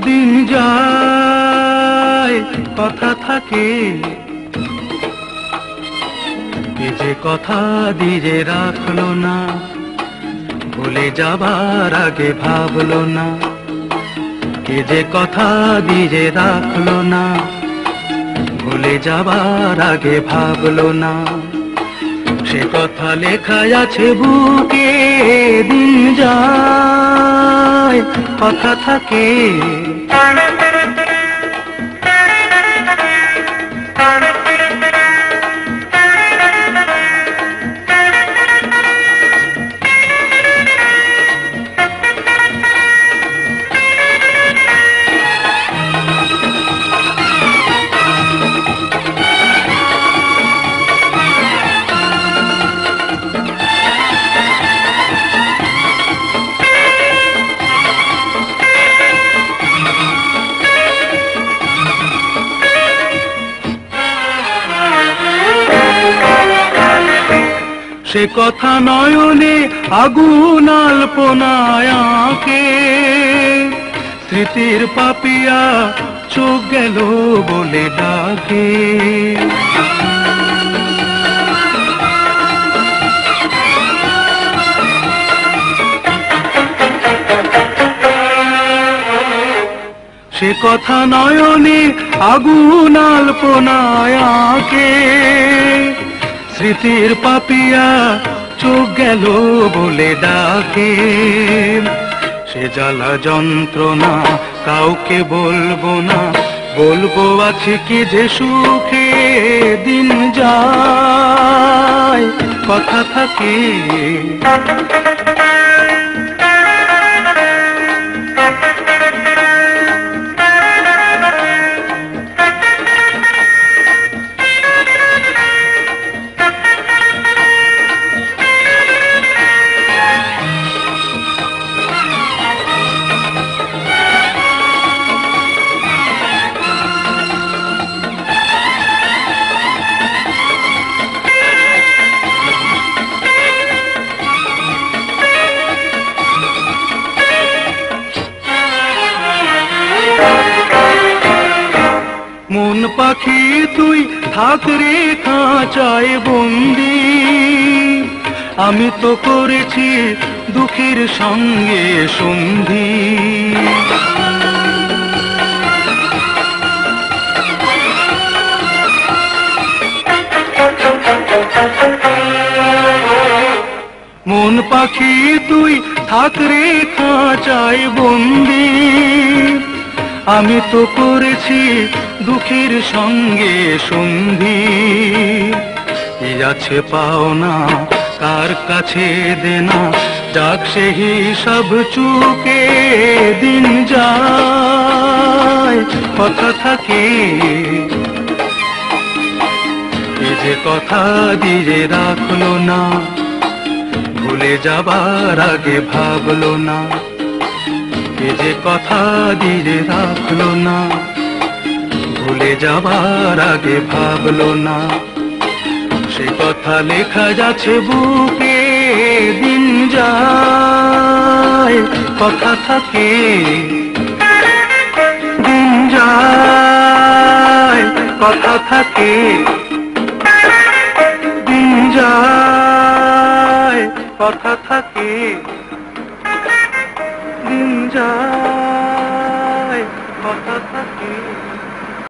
দিন যায় কথা থাকে, এ যে কথা দিয়ে রাখলো না, ভুলে যাবার আগে ভাবলো না। এ যে কথা দিয়ে রাখলো না, ভুলে যাবার আগে ভাবলো না। সে কথা লেখা আছে বুকে, দিন যায় কথা থাকে। সে কথা নয়নে আগুন আলপনায় আঁকে, স্মৃতির পাপিয়া চোখ গেল বলে ডাকে। সে কথা নয়নে আগুন আলপনায় আঁকে, স্মৃতির পাপিয়া চোখ গেল বলে ডাকে। সে জ্বালা যন্ত্রণা কাউকে বলবো না, বলবো আছে কি যে সুখে দিন যায় কথা থাকে। মন পাখি তুই থাক রে খাঁচায় বন্দি, আমি তো করেছি দুঃখের সঙ্গে সন্ধি। মন পাখি তুই থাক রে খাঁচায় বন্দি, আমি তো করেছি দুঃখের সঙ্গে সন্ধি। কি আছে পাওনা কার কাছে দেনা, যাক সে হিসাব চুকে দিন যায় কথা থাকে। এ যে কথা দিয়ে রাখলো না, ভুলে যাবার আগে ভাবলো না। এ যে কথা দিয়ে রাখলো না, ভুলে যাবার আগে ভাবলো না। সে কথা লেখা যাচ্ছে বুকে, দিন যায় কথা থাকে। দিন যায় কথা থাকে, দিন যায় কথা থাকে, দিন যায় কথা থাকে।